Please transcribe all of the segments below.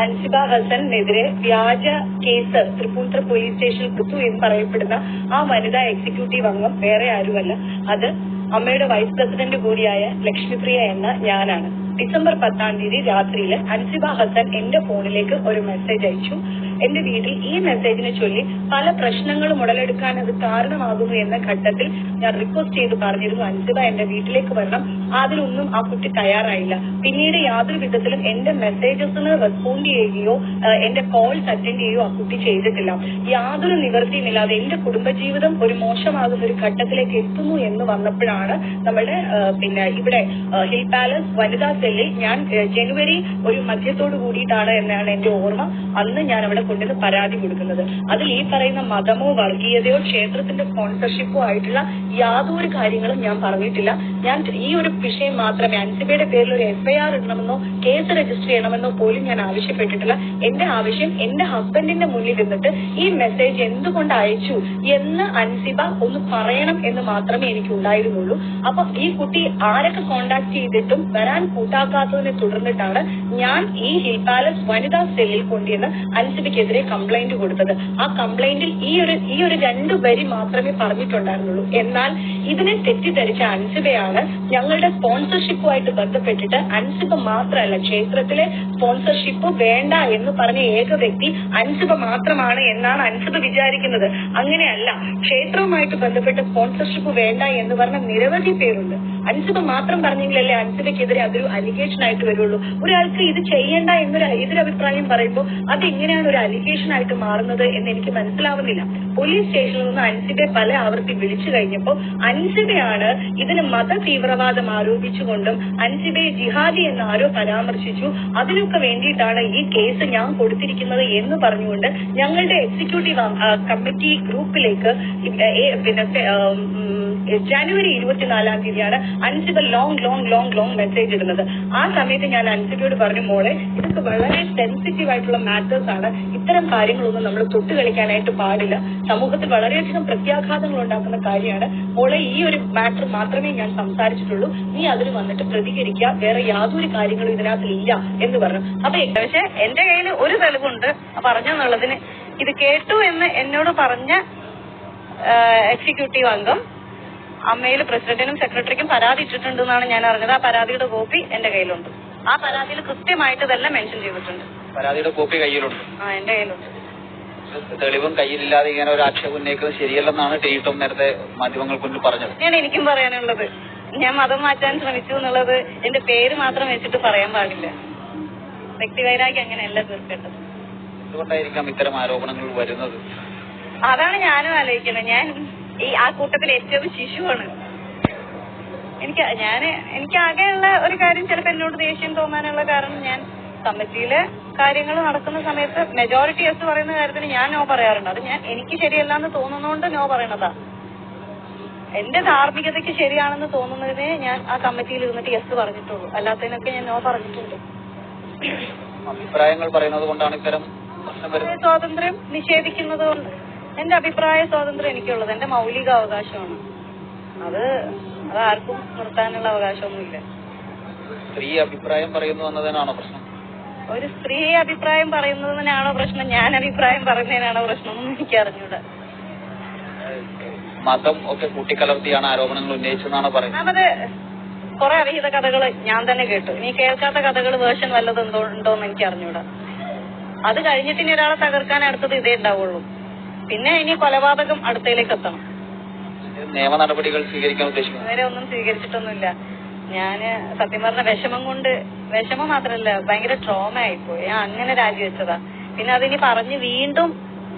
അൻസിബ ഹസനെതിരെ വ്യാജ case Tripunithura police സ്റ്റേഷനിൽ കൊടുത്തു എന്ന് പറയപ്പെടുന്ന ആ വനിതാ എക്സിക്യൂട്ടീവ് അംഗം വേറെ ആരുമല്ല, അത് അമ്മയുടെ വൈസ് പ്രസിഡന്റ് കൂടിയായ ലക്ഷ്മിപ്രിയ എന്ന ഞാനാണ്. ഡിസംബർ 10-ാം തീയതി രാത്രിയിൽ അൻസിബ ഹസൻ എന്റെ ഫോണിലേക്ക് ഒരു മെസ്സേജ് അയച്ചു. എന്റെ വീട്ടിൽ ഈ മെസ്സേജിനെ ചൊല്ലി പല പ്രശ്നങ്ങളും ഉടലെടുക്കാൻ അത് കാരണമാകുന്നു എന്ന ഘട്ടത്തിൽ ഞാൻ റിക്വസ്റ്റ് ചെയ്ത് പറഞ്ഞിരുന്നു, അൻസിബ എന്റെ വീട്ടിലേക്ക് വരണം. അതിനൊന്നും ആ കുട്ടി തയ്യാറായില്ല. പിന്നീട് യാതൊരു വിധത്തിലും എന്റെ മെസ്സേജസിന് റെസ്പോണ്ട് ചെയ്യുകയോ എന്റെ കോൾസ് അറ്റൻഡ് ചെയ്യുകയോ ആ കുട്ടി ചെയ്തിട്ടില്ല. യാതൊരു നിവൃത്തിയുമില്ലാതെ എന്റെ കുടുംബജീവിതം ഒരു മോശമാകുന്ന ഒരു ഘട്ടത്തിലേക്ക് എത്തുന്നു എന്ന് വന്നപ്പോഴാണ് നമ്മളുടെ ഇവിടെ ഹിൽ പാലസ് വനിതാ സെല്ലിൽ ഞാൻ ജനുവരി ഒരു മധ്യത്തോട് കൂടിയിട്ടാണ് എന്നാണ് എന്റെ ഓർമ്മ, അന്ന് ഞാൻ അവിടെ കൊണ്ടുവന്ന് പരാതി കൊടുക്കുന്നത്. അതിൽ ഈ പറയുന്ന മതമോ വർഗീയതയോ ക്ഷേത്രത്തിന്റെ സ്പോൺസർഷിപ്പോ ആയിട്ടുള്ള യാതൊരു കാര്യങ്ങളും ഞാൻ പറഞ്ഞിട്ടില്ല. ഞാൻ ഈ ഒരു വിഷയം മാത്രമേ, അൻസിബയുടെ പേരിൽ ഒരു FIR ഇടണമെന്നോ കേസ് രജിസ്റ്റർ ചെയ്യണമെന്നോ പോലും ഞാൻ ആവശ്യപ്പെട്ടിട്ടില്ല. എന്റെ ആവശ്യം എന്റെ ഹസ്ബൻഡിന്റെ മുന്നിൽ നിന്നിട്ട് ഈ മെസ്സേജ് എന്തുകൊണ്ട് അയച്ചു എന്ന് അൻസിബ ഒന്ന് പറയണം എന്ന് മാത്രമേ എനിക്ക് ഉണ്ടായിരുന്നുള്ളൂ. അപ്പൊ ഈ കുട്ടി ആരൊക്കെ കോണ്ടാക്ട് ചെയ്തിട്ടും വരാൻ കൂട്ടാക്കാത്തതിനെ തുടർന്നിട്ടാണ് ഞാൻ ഈ ഹിൽ പാലസ് വനിതാ സെല്ലിൽ കൊണ്ടുവന്ന് അൻസിബയ്ക്കെതിരെ കംപ്ലൈന്റ് കൊടുത്തത്. ആ കംപ്ലൈന്റിൽ ഈ ഒരു 2 വരി മാത്രമേ പറഞ്ഞിട്ടുണ്ടായിരുന്നുള്ളൂ. എന്നാൽ ഇതിനെ തെറ്റിദ്ധരിച്ച അൻസിബയാണ് ഞങ്ങളുടെ സ്പോൺസർഷിപ്പുമായിട്ട് ബന്ധപ്പെട്ടിട്ട് അൻസിബ മാത്രമല്ല, ക്ഷേത്രത്തിലെ സ്പോൺസർഷിപ്പ് വേണ്ട എന്ന് പറഞ്ഞ ഏക വ്യക്തി അൻസിബ മാത്രമാണ് എന്നാണ് അൻസിബ വിചാരിക്കുന്നത്. അങ്ങനെയല്ല, ക്ഷേത്രവുമായിട്ട് ബന്ധപ്പെട്ട സ്പോൺസർഷിപ്പ് വേണ്ട എന്ന് പറഞ്ഞ നിരവധി പേരുണ്ട്. അൻസിബ മാത്രം പറഞ്ഞെങ്കിലല്ലേ അൻസിബയ്ക്കെതിരെ അതൊരു അലിഗേഷൻ ആയിട്ട് വരുള്ളൂ. ഒരാൾക്ക് ഇത് ചെയ്യേണ്ട എന്നൊരു എതിരഭിപ്രായം പറയുമ്പോൾ അതെങ്ങനെയാണ് ഒരു അലിഗേഷൻ ആയിട്ട് മാറുന്നത് എന്ന് എനിക്ക് മനസ്സിലാവുന്നില്ല. പോലീസ് സ്റ്റേഷനിൽ നിന്ന് അൻസിബയെ പല ആവർത്തി വിളിച്ചു കഴിഞ്ഞപ്പോൾ അൻസിബയാണ് ഇതിന് മത തീവ്രവാദം ആരോപിച്ചുകൊണ്ടും അൻസിബയെ ജിഹാദി എന്ന് ആരോ പരാമർശിച്ചു, അതിനൊക്കെ വേണ്ടിയിട്ടാണ് ഈ കേസ് ഞാൻ കൊടുത്തിരിക്കുന്നത് എന്ന് പറഞ്ഞുകൊണ്ട് ഞങ്ങളുടെ എക്സിക്യൂട്ടീവ് കമ്മിറ്റി ഗ്രൂപ്പിലേക്ക് ജനുവരി 24-ാം തീയതിയാണ് അൻസിബ ലോങ് മെസ്സേജ് ഇടുന്നത്. ആ സമയത്ത് ഞാൻ അൻസിബയോട് പറഞ്ഞു, മോളെ ഇതൊക്കെ വളരെ സെൻസിറ്റീവ് ആയിട്ടുള്ള മാറ്റേഴ്സ് ആണ്, ഇത്തരം കാര്യങ്ങളൊന്നും നമ്മൾ തൊട്ട് കളിക്കാനായിട്ട് പാടില്ല, സമൂഹത്തിൽ വളരെയധികം പ്രത്യാഘാതങ്ങൾ ഉണ്ടാക്കുന്ന കാര്യമാണ്, മോളെ ഈ ഒരു മാറ്റർ മാത്രമേ ഞാൻ സംസാരിച്ചിട്ടുള്ളൂ, നീ അതിന് വന്നിട്ട് പ്രതികരിക്കുക, വേറെ യാതൊരു കാര്യങ്ങളും ഇതിനകത്തില്ല എന്ന് പറഞ്ഞു. അപ്പൊ പക്ഷെ എന്റെ കയ്യിൽ ഒരു തെളിവുണ്ട് പറഞ്ഞെന്നുള്ളതിന്. ഇത് കേട്ടു എന്ന് എന്നോട് പറഞ്ഞ എക്സിക്യൂട്ടീവ് അംഗം അമ്മയിൽ പ്രസിഡന്റിനും സെക്രട്ടറിക്കും പരാതി ഇട്ടിട്ടുണ്ടെന്നാണ് ഞാൻ അറിഞ്ഞത്. ആ പരാതിയുടെ കോപ്പി എന്റെ കയ്യിലുണ്ട്. ആ പരാതിയിൽ കൃത്യമായിട്ട് ഇതെല്ലാം മെൻഷൻ ചെയ്തിട്ടുണ്ട്. പരാതിയുടെ കോപ്പി കയ്യിലുണ്ട്? എന്റെ കയ്യിലുണ്ട്. തെളിവും കയ്യിലില്ലാതെ ഇങ്ങനെ ഒരു ആക്ഷേപം ഉന്നയിക്കുന്നത് ശരിയല്ലെന്നാണ് ടെലിടോം നേരത്തെ മാധ്യമങ്ങൾക്ക് മുന്നിൽ പറഞ്ഞത്. എനിക്കും പറയാനുള്ളത്, ഞാൻ മതം മാറ്റാൻ ശ്രമിച്ചു എന്നുള്ളത് എന്റെ പേര് മാത്രം വെച്ചിട്ട് പറയാൻ പാടില്ല. വ്യക്തിവൈരാഗ്യം അങ്ങനെയല്ല തീർക്കേണ്ടത്. എന്തുകൊണ്ടായിരിക്കാം ഇത്തരം ആരോപണങ്ങൾ വരുന്നത്? അതാണ് ഞാനും ആലോചിക്കുന്നത്. ഞാൻ ആ കൂട്ടത്തിൽ ഏറ്റവും ശിശുവാണ്. എനിക്കാകെയുള്ള ഒരു കാര്യം, ചിലപ്പോൾ എന്നോട് ദേഷ്യം തോന്നാനുള്ള കാരണം, ഞാൻ കമ്മിറ്റിയിലെ കാര്യങ്ങൾ നടക്കുന്ന സമയത്ത് മെജോറിറ്റി യെസ് പറയുന്ന കാര്യത്തിന് ഞാൻ നോ പറയാറുണ്ട്. അത് എനിക്ക് ശരിയല്ല എന്ന് തോന്നുന്നതുകൊണ്ട് നോ പറയണതാ. എന്റെ ധാർമ്മികതയ്ക്ക് ശരിയാണെന്ന് തോന്നുന്നതിനെ ഞാൻ ആ കമ്മിറ്റിയിൽ ഇരുന്നിട്ട് യെസ് പറഞ്ഞിട്ടുള്ളൂ, അല്ലാത്തതിനൊക്കെ ഞാൻ നോ പറഞ്ഞിട്ടുണ്ട്. അഭിപ്രായങ്ങൾ പറയുന്നത് കൊണ്ടാണ് ഇത്തരം സ്വാതന്ത്ര്യം നിഷേധിക്കുന്നത് കൊണ്ട്. എന്റെ അഭിപ്രായ സ്വാതന്ത്ര്യം എനിക്കുള്ളത് എന്റെ മൗലിക അവകാശമാണ്. അത് ആർക്കും നിർത്താനുള്ള അവകാശമൊന്നുമില്ല. സ്ത്രീ അഭിപ്രായം പറയുന്നു എന്നതിനാണോ പ്രശ്നം? ഒരു സ്ത്രീ അഭിപ്രായം പറയുന്നതിനാണോ പ്രശ്നം, ഞാൻ അഭിപ്രായം പറയുന്നതിനാണോ പ്രശ്നം എന്ന് എനിക്ക് അറിഞ്ഞൂടാ. മതം ഒക്കെ കൂട്ടിക്കലർത്തിയാണ് ആരോപണങ്ങൾ ഉന്നയിച്ചെന്നാണ് പറയുന്നത്. കുറെ അവിഹിത കഥകൾ ഞാൻ തന്നെ കേട്ടു. ഇനി കേൾക്കാത്ത കഥകൾ വേർഷൻ വല്ലതും ഉണ്ടോന്ന് എനിക്ക് അറിഞ്ഞൂടാ. അത് കഴിഞ്ഞിട്ട് ഇനി ഒരാളെ തകർക്കാൻ അടുത്തത് ഇതേ ഉണ്ടാവുള്ളൂ. പിന്നെ ഇനി കൊലപാതകം അടുത്തയിലേക്ക് എത്തണം. നിയമ നടപടികൾ സ്വീകരിക്കാൻ ഉദ്ദേശിക്കുന്നു? ഇതുവരെ ഒന്നും സ്വീകരിച്ചിട്ടൊന്നുമില്ല. ഞാന് സത്യം പറഞ്ഞ വിഷമം മാത്രമല്ല, ഭയങ്കര ട്രോമ ആയിപ്പോയി. ഞാൻ അങ്ങനെ രാജിവെച്ചതാ. പിന്നെ അതിനി പറഞ്ഞ് വീണ്ടും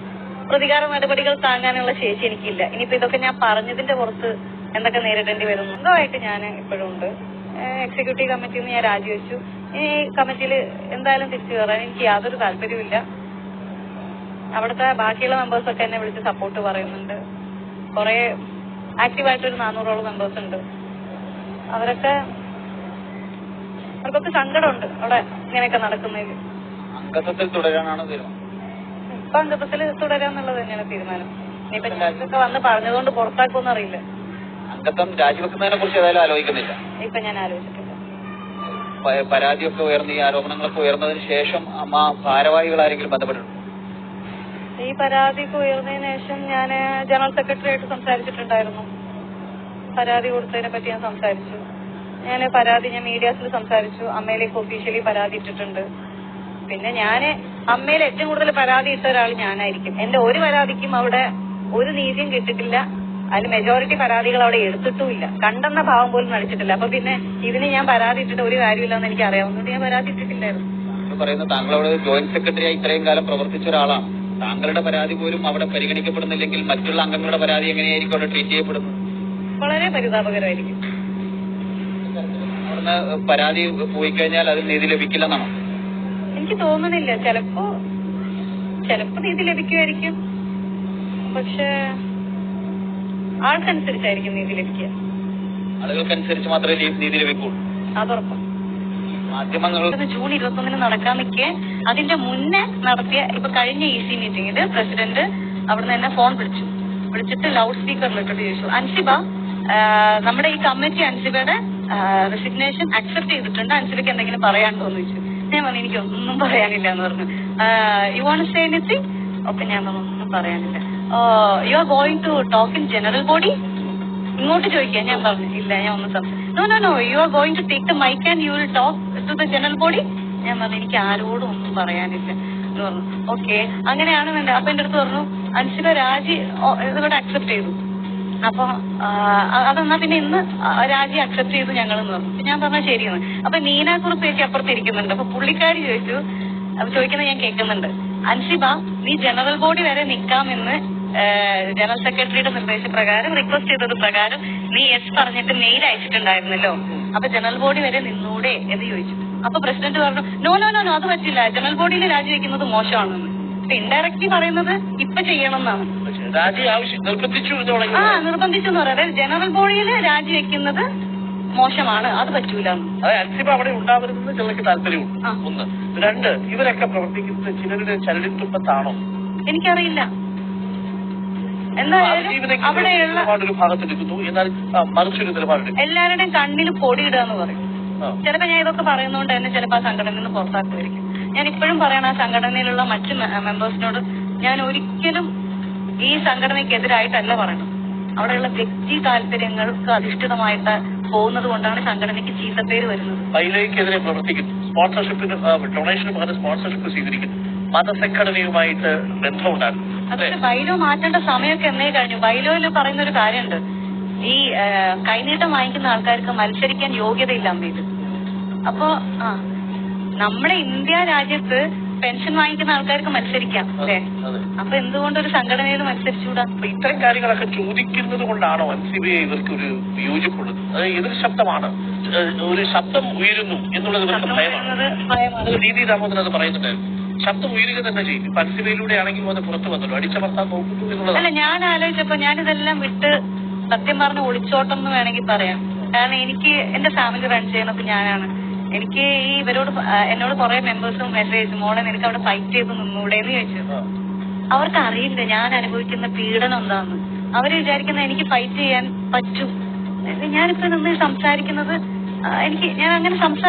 പ്രതികാര നടപടികൾ താങ്ങാനുള്ള ശേഷി എനിക്കില്ല. ഇനിയിപ്പോ ഇതൊക്കെ ഞാൻ പറഞ്ഞതിന്റെ പുറത്ത് എന്തൊക്കെ നേരിടേണ്ടി വരും. സ്വന്തമായിട്ട് ഞാൻ ഇപ്പോഴും ഉണ്ട്. എക്സിക്യൂട്ടീവ് കമ്മിറ്റിയിൽ നിന്ന് ഞാൻ രാജിവെച്ചു. ഈ കമ്മിറ്റിയിൽ എന്തായാലും തിരിച്ചു കയറാൻ എനിക്ക് യാതൊരു താല്പര്യമില്ല. അവിടുത്തെ ബാക്കിയുള്ള മെമ്പേഴ്സൊക്കെ എന്നെ വിളിച്ച് സപ്പോർട്ട് പറയുന്നുണ്ട്. കുറെ ആക്റ്റീവായിട്ടൊരു 400ഓളം മെമ്പേഴ്സ് ഉണ്ട്. അവർക്കൊക്കെ സങ്കടമുണ്ട് അവിടെ ഇങ്ങനെയൊക്കെ നടക്കുന്നതിൽ. അംഗത്വത്തിൽ തുടരാനാണ് തീരുമാനം? ഇപ്പൊ അംഗത്വത്തിൽ തുടരാന്നുള്ളത് തന്നെയാണ് തീരുമാനം. ഇനിയിപ്പോ ഞങ്ങൾക്കൊക്കെ വന്ന് പറഞ്ഞതുകൊണ്ട് പുറത്താക്കുമെന്ന് അറിയില്ല. അംഗത്വം രാജിവെക്കുന്നതിനെ കുറിച്ച് ഏതായാലും ആലോചിക്കുന്നില്ല? ഇപ്പൊ ഞാൻ ആലോചിച്ചിട്ടില്ല. പരാതിയൊക്കെ ഉയർന്ന് ഈ ആരോപണങ്ങളൊക്കെ ഉയർന്നതിന് ശേഷം അമ്മ ഭാരവാഹികൾ ആരെങ്കിലും ബന്ധപ്പെട്ടിട്ടുണ്ട്? ഈ പരാതിക്ക് ഉയർന്നതിന് ശേഷം ഞാൻ ജനറൽ സെക്രട്ടറി ആയിട്ട് സംസാരിച്ചിട്ടുണ്ടായിരുന്നു. പരാതി കൊടുത്തതിനെ പറ്റി ഞാൻ സംസാരിച്ചു. ഞാൻ മീഡിയാസിൽ സംസാരിച്ചു. അമ്മയിലേക്ക് ഒഫീഷ്യലി പരാതി ഇട്ടിട്ടുണ്ട്. പിന്നെ ഞാൻ അമ്മയിൽ ഏറ്റവും കൂടുതൽ പരാതി ഇട്ട ഒരാൾ ഞാനായിരിക്കും. എന്റെ ഒരു പരാതിക്കും അവിടെ ഒരു നീതിയും കിട്ടിയിട്ടില്ല. അതിൽ മെജോറിറ്റി പരാതികൾ അവിടെ എടുത്തിട്ടുമില്ല. കണ്ടെന്ന ഭാവം പോലും നടിച്ചിട്ടില്ല. അപ്പൊ പിന്നെ ഇതിന് ഞാൻ പരാതി ഇട്ടിട്ട് ഒരു കാര്യമില്ലെന്ന് എനിക്ക് അറിയാവുന്നതുകൊണ്ട് ഞാൻ പരാതി ഇട്ടിട്ടില്ലായിരുന്നു. പറയുന്നത് താങ്കളവിടെ ജോയിന്റ് സെക്രട്ടറിയായി ഇത്രയും കാലം പ്രവർത്തിച്ച ഒരാളാണ്. താങ്കളുടെ പരാതി പോലും അവിടെ പരിഗണിക്കപ്പെടുന്നില്ലെങ്കിൽ മറ്റുള്ള അംഗങ്ങളുടെ പരാതി എങ്ങനെയായിരിക്കും അവിടെ ട്രീറ്റ് ചെയ്യപ്പെടുന്നത്? വളരെ പരിതാപകരമായിരിക്കും. അവിടുന്ന് പരാതി പോയി കഴിഞ്ഞാൽ അതിൽ നീതി ലഭിക്കില്ലെന്നാണോ? എനിക്ക് തോന്നുന്നില്ല. ചിലപ്പോ നീതി ലഭിക്കുമായിരിക്കും. പക്ഷെ ആൾക്കനുസരിച്ചായിരിക്കും നീതി ലഭിക്കുക. ആളുകൾക്കനുസരിച്ച് മാത്രമേ നീതി ലഭിക്കുള്ളൂ. അതുറപ്പം. മാധ്യമങ്ങൾ ജൂൺ 21 നടക്കാൻ നിൽക്കെ അതിന്റെ മുന്നേ നടത്തിയ ഇപ്പൊ കഴിഞ്ഞ EC മീറ്റിംഗില് പ്രസിഡന്റ് അവിടുന്ന് തന്നെ ഫോൺ വിളിച്ചിട്ട് ലൗഡ് സ്പീക്കറിലിട്ടിട്ട് ചോദിച്ചു, അൻസിബ നമ്മുടെ ഈ കമ്മിറ്റി അൻസിബയുടെ റെസിഗ്നേഷൻ അക്സെപ്റ്റ് ചെയ്തിട്ടുണ്ട്, അൻസിബയ്ക്ക് എന്തെങ്കിലും പറയാനുണ്ടോ എന്ന് ചോദിച്ചു. ഞാൻ പറഞ്ഞു എനിക്കൊന്നും പറയാനില്ല എന്ന് പറഞ്ഞു. You want to say anything? Okay, ഞാൻ പറഞ്ഞു ഒന്നും പറയാനില്ല. You are going to talk in general body? ഇങ്ങോട്ട് ചോദിക്കാൻ. ഞാൻ പറഞ്ഞു ഇല്ല, ഞാൻ ഒന്നും no you are going to take the mic and you will talk to the general body? ഞാൻ പറഞ്ഞു എനിക്ക് ആരോടും ഒന്നും പറയാനില്ല എന്ന് പറഞ്ഞു. ഓക്കെ, അങ്ങനെയാണ് വേണ്ടത്. അപ്പൊ എന്റെ അടുത്ത് പറഞ്ഞു അൻസിബ രാജി ഇതോടെ അക്സെപ്റ്റ് ചെയ്തു. അപ്പൊ അതെന്നാ പിന്നെ ഇന്ന് രാജി അക്സെപ്റ്റ് ചെയ്തു ഞങ്ങളെന്ന് പറഞ്ഞു. ഞാൻ പറഞ്ഞാൽ ശരിയെന്ന്. അപ്പൊ നീനാക്കുറിപ്പ് ചേച്ചി അപ്പുറത്ത് ഇരിക്കുന്നുണ്ട്. അപ്പൊ പുള്ളിക്കാരി ചോദിക്കുന്നത് ഞാൻ കേൾക്കുന്നുണ്ട്, അൻസിബ നീ ജനറൽ ബോഡി വരെ നിൽക്കാമെന്ന് ജനറൽ സെക്രട്ടറിയുടെ നിർദ്ദേശപ്രകാരം റിക്വസ്റ്റ് ചെയ്തത് പ്രകാരം നീ യെസ് പറഞ്ഞിട്ട് മെയിൽ അയച്ചിട്ടുണ്ടായിരുന്നല്ലോ, അപ്പൊ ജനറൽ ബോഡി വരെ നിന്നൂടെ എന്ന് ചോദിച്ചു. അപ്പൊ പ്രസിഡന്റ് പറഞ്ഞു നോ അത് പറ്റില്ല, ജനറൽ ബോഡിയിൽ രാജിവെക്കുന്നത് മോശമാണെന്ന്. അപ്പൊ ഇൻഡയറക്ട്ലി പറയുന്നത് ഇപ്പൊ ചെയ്യണം എന്നാണ്. നിർബന്ധിച്ചു എന്ന് പറയാം. ജനറൽ ബോഡിയിൽ രാജിവെക്കുന്നത് മോശമാണ്, അത് പറ്റൂല. അൻസിബ അവിടെ ഉണ്ടാവരുതെന്ന് ചിലർക്ക് താല്പര്യമുണ്ട്. ഒന്ന്. രണ്ട്, ഇവരൊക്കെ പ്രവർത്തിക്കുന്നത് ചിലരുടെ ചരടിത്തുമ്പത്താണോ? എനിക്കറിയില്ല. എന്തായാലും അവിടെയുള്ള ഭാഗത്തെടുക്കുന്നു, എന്നാൽ മറിച്ചൊരു നിലപാടെടുക്കും. എല്ലാവരുടെയും കണ്ണിൽ പൊടിയിടുക എന്ന് പറയും. ചിലപ്പോ ഞാൻ ഇതൊക്കെ പറയുന്നതുകൊണ്ട് തന്നെ ചിലപ്പോ ആ സംഘടനയിൽ നിന്ന് പുറത്താക്കുമായിരിക്കും. ഞാൻ ഇപ്പോഴും പറയണം, ആ സംഘടനയിലുള്ള മറ്റു മെമ്പേഴ്സിനോട് ഞാൻ ഒരിക്കലും ഈ സംഘടനയ്ക്കെതിരായിട്ടല്ല പറയണം. അവിടെയുള്ള വ്യക്തി താല്പര്യങ്ങൾക്ക് അധിഷ്ഠിതമായിട്ട് പോകുന്നത് കൊണ്ടാണ് സംഘടനയ്ക്ക് ചീത്തപ്പേര് വരുന്നത്. ബൈലോയ്ക്കെതിരെ പ്രവർത്തിക്കുന്നു, സ്പോൺസർഷിപ്പിന് ഡൊണേഷന് പകരം സ്പോൺസർഷിപ്പ് സ്വീകരിക്കുന്നു, മതസംഘടനയുമായിട്ട് ബന്ധമുണ്ടാകും. അതൊക്കെ ബൈലോ മാറ്റേണ്ട സമയമൊക്കെ എന്നേ കഴിഞ്ഞു. ബൈലോയിൽ പറയുന്ന ഒരു കാര്യമുണ്ട്, ഈ കൈനീട്ടം വാങ്ങിക്കുന്ന ആൾക്കാർക്ക് മത്സരിക്കാൻ യോഗ്യതയില്ല അമ്മയിൽ. അപ്പൊ നമ്മുടെ ഇന്ത്യ രാജ്യത്ത് പെൻഷൻ വാങ്ങിക്കുന്ന ആൾക്കാർക്ക് മത്സരിക്കാം അല്ലേ? അപ്പൊ എന്തുകൊണ്ട് ഒരു സംഘടനയിൽ മത്സരിച്ചുകൂടാ? ഇത്തരം കാര്യങ്ങളൊക്കെ ചോദിക്കുന്നത് കൊണ്ടാണോ അൻസിബയെ ഇവർക്ക് ഒരു വിയോജിപ്പുള്ളത്? അത് എതിർ ശബ്ദമാണ്, ഒരു ശബ്ദം ഉയരുന്നു എന്നുള്ളത് ഇവർക്ക് ഭയമാണ്. ദീദി ദാമോദരൻ അത് പറയുന്നുണ്ടായിരുന്നു, ശബ്ദം ഉയരുക തന്നെ ചെയ്യും. ഇപ്പൊ അൻസിബയിലൂടെ ആണെങ്കിൽ അത് പുറത്തു വന്നല്ലോ, അടിച്ചമർത്താൻ നോക്കുന്നു എന്നുള്ളത്. അല്ല, ഞാൻ ആലോചിച്ചപ്പോ ഞാനിതെല്ലാം വിട്ട് സത്യം പറഞ്ഞ ഒളിച്ചോട്ടം എന്ന് വേണമെങ്കിൽ പറയാം. കാരണം എനിക്ക് എന്റെ ഫാമിലി റൺ ചെയ്യുന്നത് ഞാനാണ്. എനിക്ക് ഈ എന്നോട് കുറെ മെമ്പേഴ്സും മെസ്സേജ് മോളെ നിനക്ക് അവിടെ ഫൈറ്റ് ചെയ്ത് നിന്നൂടെ എന്ന് ചോദിച്ചു. അവർക്ക് അറിയില്ല ഞാൻ അനുഭവിക്കുന്ന പീഡനം എന്താന്ന്. അവര് വിചാരിക്കുന്ന എനിക്ക് ഫൈറ്റ് ചെയ്യാൻ പറ്റും. ഞാനിപ്പോ നിന്ന് സംസാരിക്കുന്നത് ഞാൻ അങ്ങനെ